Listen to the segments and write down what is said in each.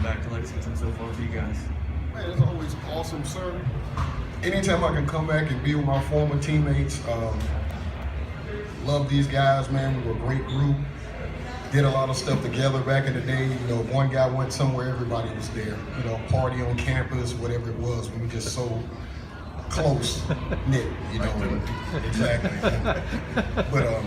back to Lexington so far for you guys? Man, it's always awesome, sir. Anytime I can come back and be with my former teammates, love these guys, man. We were a great group. Did a lot of stuff together back in the day. You know, if one guy went somewhere, everybody was there. You know, party on campus, whatever it was. We were just so close knit, you know. Exactly. But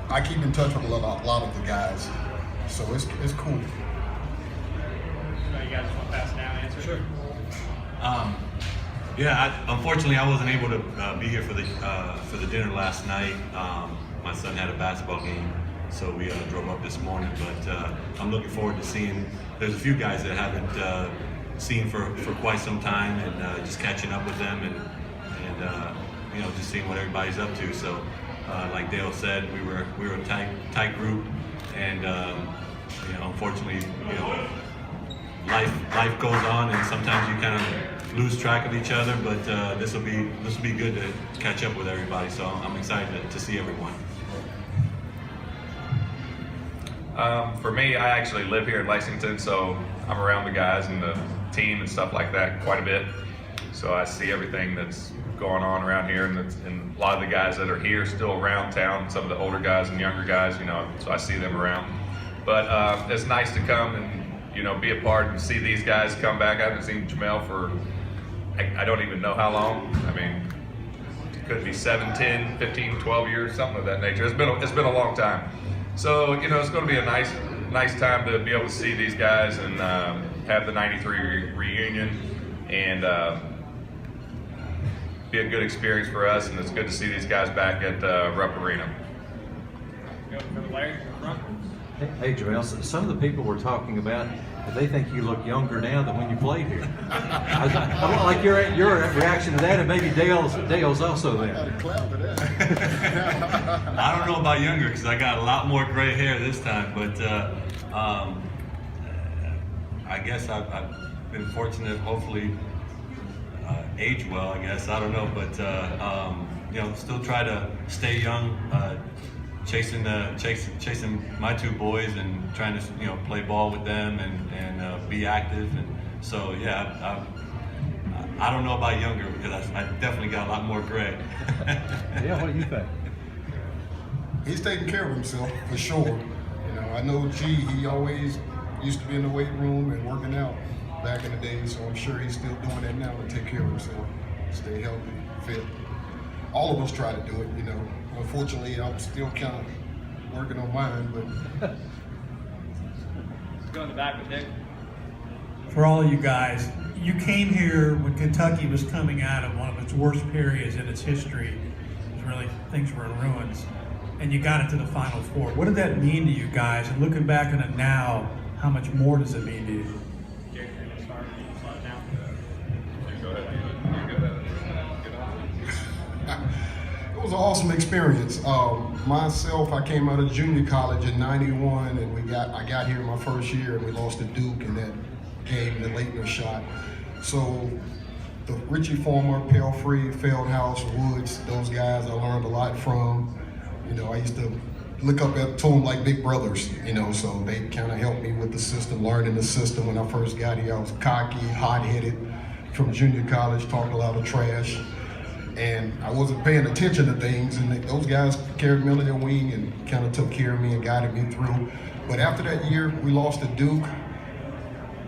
I keep in touch with a lot of the guys, so it's cool. You guys want to pass it down and answer? Sure. Unfortunately, I wasn't able to be here for the dinner last night. My son had a basketball game, so we drove up this morning. But I'm looking forward to seeing. There's a few guys that I haven't seen for quite some time, and just catching up with them, and you know, just seeing what everybody's up to. So, like Dale said, we were a tight group, and you know, unfortunately, you know, life goes on, and sometimes you kind of lose track of each other. But this will be good to catch up with everybody. So I'm excited to see everyone. For me, I actually live here in Lexington, so I'm around the guys and the team and stuff like that quite a bit. So I see everything that's going on around here, and a lot of the guys that are here still around town, some of the older guys and younger guys, you know, so I see them around. But it's nice to come and, you know, be a part and see these guys come back. I haven't seen Gimel for, I don't even know how long. I mean, it could be 7, 10, 15, 12 years, something of that nature. It's been a long time. So, you know, it's going to be a nice time to be able to see these guys and have the 93 reunion, and be a good experience for us, and it's good to see these guys back at Rupp Arena. Go for the Larry in front. Hey, Joel, some of the people were talking about that they think you look younger now than when you played here. I want like your reaction to that, and maybe Dale's also I got there. a cloud to that. I don't know about younger because I got a lot more gray hair this time, but I guess I've been fortunate, hopefully age well, I guess. I don't know, but you know, still try to stay young, chasing my two boys and trying to, you know, play ball with them and be active. And so yeah, I don't know about younger because I definitely got a lot more gray. Yeah, what do you think? He's taking care of himself for sure. You know, I know he always used to be in the weight room and working out back in the day, so I'm sure he's still doing that now to take care of himself, stay healthy, fit. All of us try to do it, you know. Unfortunately, I'm still kind of working on mine, but Let's go in the back with Dick. For all of you guys, you came here when Kentucky was coming out of one of its worst periods in its history. It was really, things were in ruins, and you got it to the Final Four. What did that mean to you guys? And looking back on it now, how much more does it mean to you? Jerry, you're going to start. You can slow it down. Go ahead. You go ahead. it was an awesome experience. Myself, I came out of junior college in '91, and I got here my first year, and we lost to Duke in that game, the Leitner shot. So the Richie Former, Pelfrey, Feldhouse, Woods, those guys I learned a lot from. You know, I used to look up to them like big brothers, you know, so they kind of helped me with the system, learning the system. When I first got here, I was cocky, hot-headed from junior college, talked a lot of trash, and I wasn't paying attention to things, and those guys carried me under their wing and kind of took care of me and guided me through. But after that year, we lost to Duke.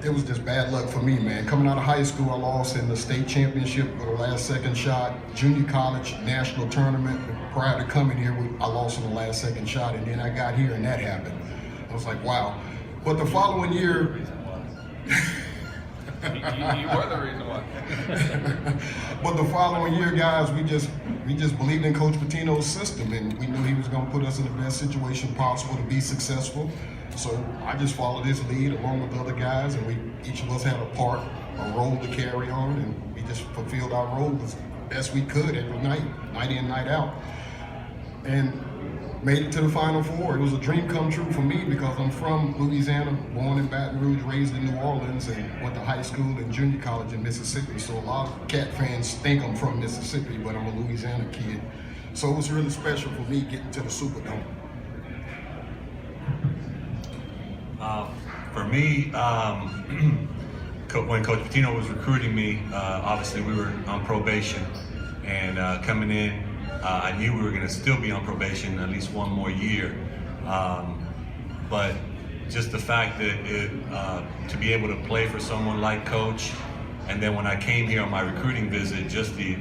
It was just bad luck for me, man. Coming out of high school, I lost in the state championship with a last second shot. Junior college, national tournament. Prior to coming here, I lost in the last second shot, and then I got here and that happened. I was like, wow. But the following year, You were the reason why. but the following year, guys, we just believed in Coach Pitino's system, and we knew he was going to put us in the best situation possible to be successful. So I just followed his lead along with the other guys, and each of us had a part, a role to carry on, and we just fulfilled our role as best we could every night, night in, night out, and made it to the Final Four. It was a dream come true for me because I'm from Louisiana, born in Baton Rouge, raised in New Orleans, and went to high school and junior college in Mississippi. So a lot of Cat fans think I'm from Mississippi, but I'm a Louisiana kid. So it was really special for me getting to the Superdome. For me, when Coach Pitino was recruiting me, obviously we were on probation, and coming in, I knew we were going to still be on probation at least one more year. But just the fact that to be able to play for someone like Coach, and then when I came here on my recruiting visit, just the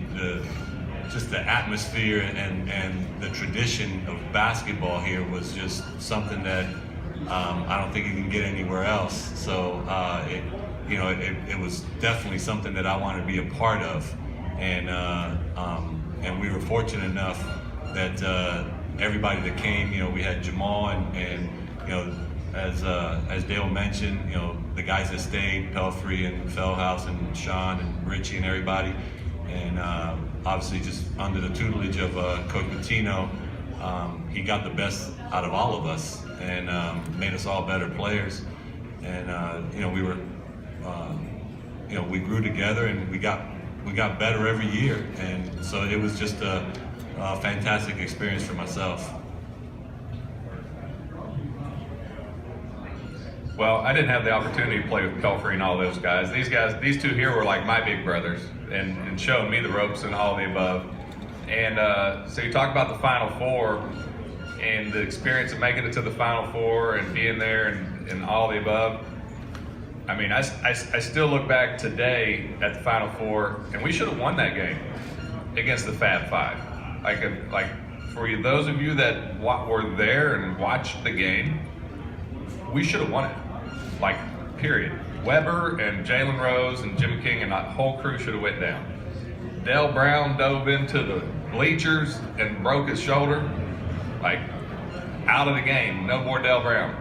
atmosphere and the tradition of basketball here was just something that I don't think you can get anywhere else. So it was definitely something that I wanted to be a part of, and we were fortunate enough that everybody that came, we had Jamal and as Dale mentioned, the guys that stayed, Pelfrey and Feldhouse and Sean and Richie and everybody, and obviously just under the tutelage of Coach Pitino, he got the best out of all of us and made us all better players. And we grew together and we got better every year, and so it was just a fantastic experience for myself. Well, I didn't have the opportunity to play with Pelfrey and all those guys. These two here were like my big brothers and showing me the ropes and all the above. And so you talk about the Final Four and the experience of making it to the Final Four and being there and all the above. I mean, I still look back today at the Final Four, and we should have won that game against the Fab Five. Like for you, those of you that were there and watched the game, we should have won it. Like, period. Weber and Jalen Rose and Jimmy King and that whole crew should have went down. Dale Brown dove into the bleachers and broke his shoulder. Like, out of the game. No more Dale Brown.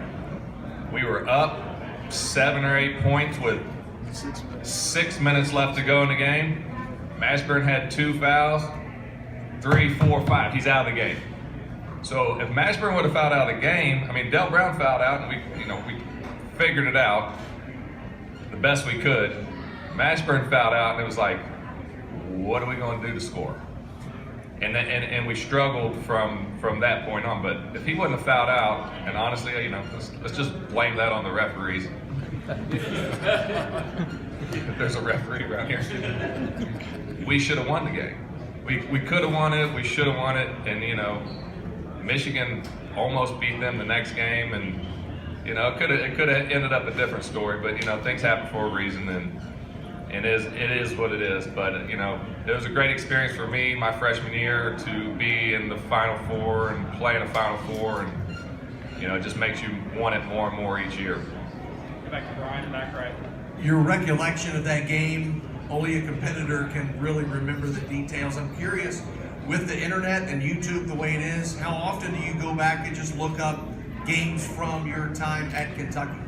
We were up 7 or 8 points with 6 minutes left to go in the game. Mashburn had 2 fouls, 3, 4, 5. He's out of the game. So if Mashburn would have fouled out of the game, I mean, Dale Brown fouled out, and we figured it out the best we could. Mashburn fouled out, and it was like, what are we going to do to score? And we struggled from that point on. But if he wouldn't have fouled out, and honestly, let's just blame that on the referees. There's a referee around here. We should have won the game. We could have won it. We should have won it, and Michigan almost beat them the next game, and it could have ended up a different story. But things happen for a reason, and it is what it is. But it was a great experience for me my freshman year to be in the Final Four and play in a Final Four, and it just makes you want it more and more each year. Go back to Brian, back right. Your recollection of that game, only a competitor can really remember the details. I'm curious, with the internet and YouTube the way it is, how often do you go back and just look up games from your time at Kentucky?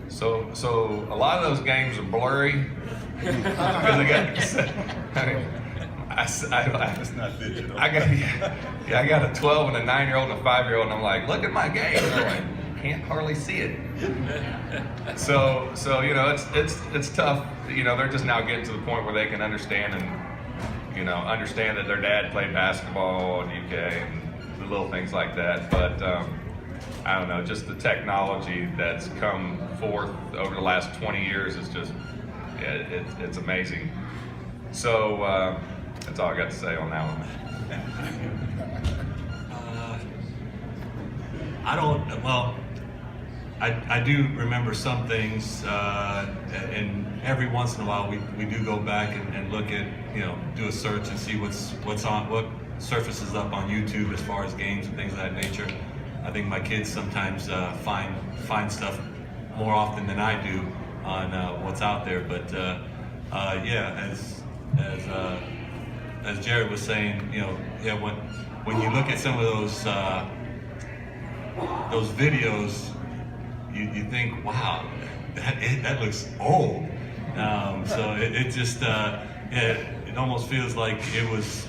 So a lot of those games are blurry. I got a 12 and a 9-year-old and a 5-year-old, and I'm like, look at my game. And they're like, can't hardly see it. So it's tough. They're just now getting to the point where they can understand understand that their dad played basketball in the UK and the little things like that. But I don't know, just the technology that's come forth over the last 20 years is just, it's amazing. So that's all I got to say on that one. I do remember some things, and every once in a while we do go back and look at, do a search and see what surfaces up on YouTube as far as games and things of that nature. I think my kids sometimes find stuff more often than I do on what's out there. But as Jared was saying, when you look at some of those videos, you think, wow, that looks old. So it just it almost feels like it was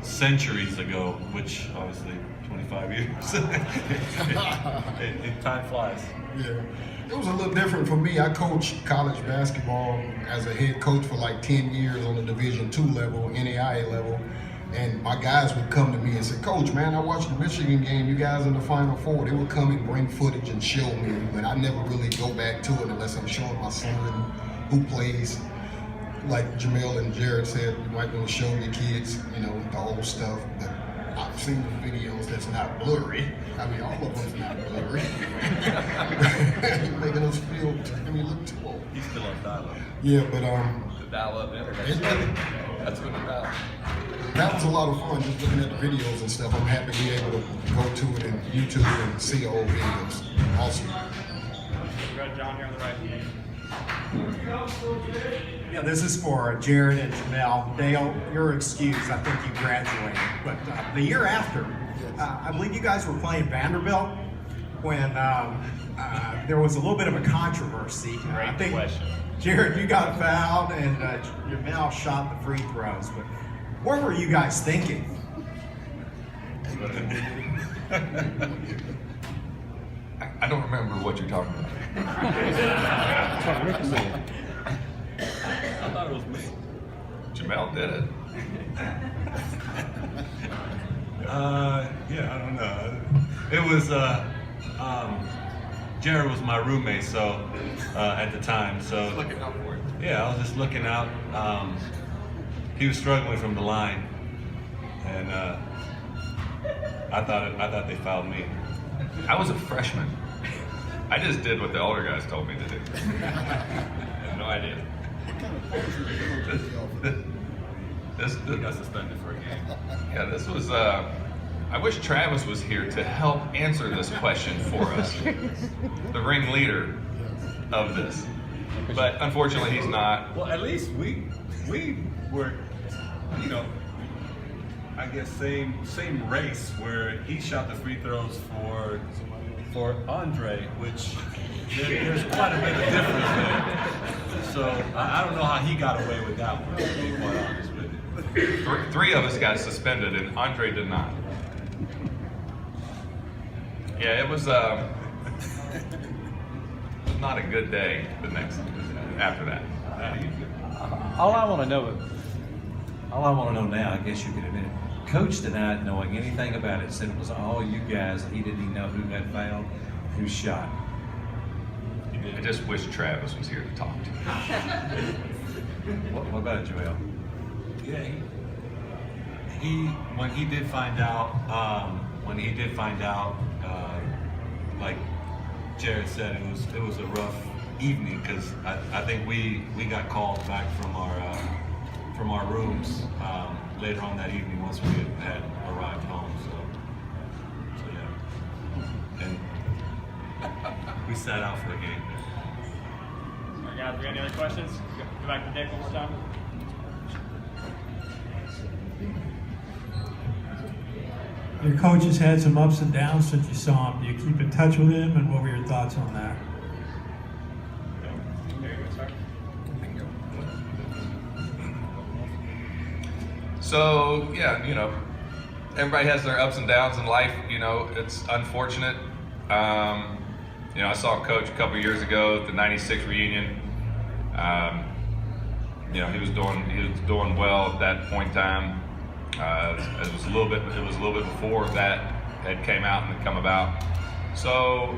centuries ago, which obviously 25 years. Time flies. Yeah, it was a little different for me. I coached college basketball as a head coach for like 10 years on the Division II level, NAIA level. And my guys would come to me and say, Coach, man, I watched the Michigan game, you guys in the Final Four. They would come and bring footage and show me, but I never really go back to it unless I'm showing my son who plays. Like Gimel and Jared said, you might want to show your kids, the old stuff, but I've seen the videos that's not blurry. I mean, all of them's not blurry. Making us feel, look too old. He's still on dial-up. Yeah, but The dial-up internet. That's what it's about. that was a lot of fun, just looking at the videos and stuff. I'm happy to be able to go to it and YouTube and see the old videos. Awesome. Go ahead, John, here on the right. Yeah, this is for Jared and Jamel. Dale, you're excused. I think you graduated. But the year after, I believe you guys were playing Vanderbilt when there was a little bit of a controversy. I think question. Jared, you got fouled, and Jamel shot the free throws. But what were you guys thinking? I don't remember what you're talking about. I thought it was me. Jamel did it. Yeah, I don't know. It was Jared was my roommate, so at the time, so Looking out for it. yeah, I was just looking out. He was struggling from the line, and I thought they fouled me. I was a freshman. I just did what the older guys told me to do. I have no idea. He got suspended for a game. Yeah, this was, I wish Travis was here to help answer this question for us. The ringleader of this. But unfortunately he's not. Well, at least we were, I guess same race where he shot the free throws for Andre, which there's quite a bit of difference there. So I don't know how he got away with that one, to be quite honest with you. Three of us got suspended and Andre did not. Yeah, it was not a good day the next after that. All I want to know now, I guess you could admit it, Coach denied knowing anything about it, said it was all you guys. He didn't even know who had fouled, who shot. I just wish Travis was here to talk to. What about it, Joel? Yeah, he when he did find out, like Jared said, it was a rough evening because I think we got called back from our rooms later on that evening once we had arrived home. So yeah, and we sat out for the game. All right, guys, we got any other questions? Go back to Dick one more time. Your coach has had some ups and downs since you saw him. Do you keep in touch with him, and what were your thoughts on that? Very good, sir. So yeah, everybody has their ups and downs in life. It's unfortunate. I saw Coach a couple years ago at the '96 reunion. He was doing well at that point in time. It was a little bit before that had came out and had come about. So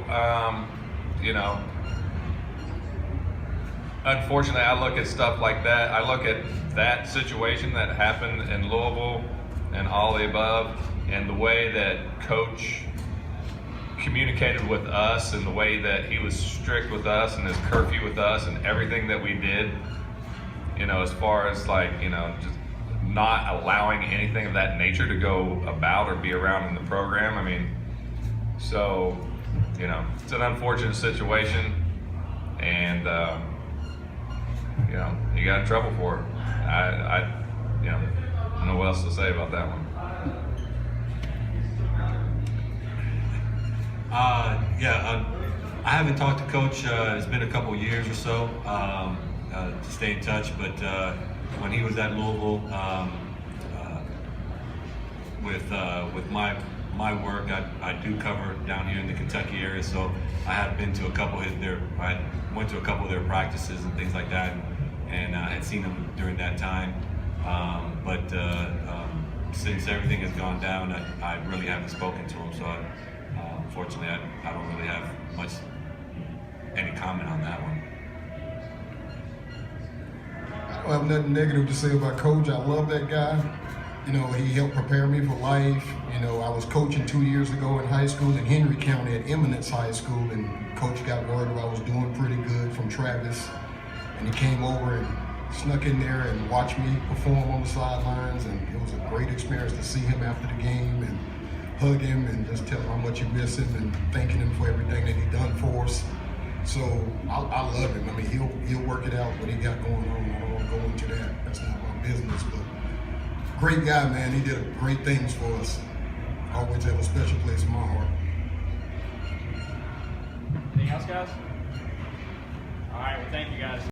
unfortunately, I look at stuff like that. I look at that situation that happened in Louisville and all the above, and the way that Coach communicated with us and the way that he was strict with us and his curfew with us and everything that we did, as far as just not allowing anything of that nature to go about or be around in the program. I mean, so, it's an unfortunate situation, and, he got in trouble for it. I don't know what else to say about that one. I haven't talked to Coach. It's been a couple years or so to stay in touch. But when he was at Louisville, with my work, I do cover down here in the Kentucky area. So I have been to a couple of I went to a couple of their practices and things like that, and had seen them during that time. since everything has gone down, I really haven't spoken to him. So unfortunately, I don't really have any comment on that one. I don't have nothing negative to say about Coach. I love that guy. You know, he helped prepare me for life. You know, I was coaching 2 years ago in high school in Henry County at Eminence High School, and Coach got word I was doing pretty good from Travis, and he came over and snuck in there and watched me perform on the sidelines, and it was a great experience to see him after the game and hug him and just tell him how much you miss him and thanking him for everything that he done for us. So I love him. I mean, he'll work it out what he got going on. I don't want to go into that. That's not my business, but great guy, man. He did great things for us. Always have a special place in my heart. Anything else, guys? All right, well, thank you, guys.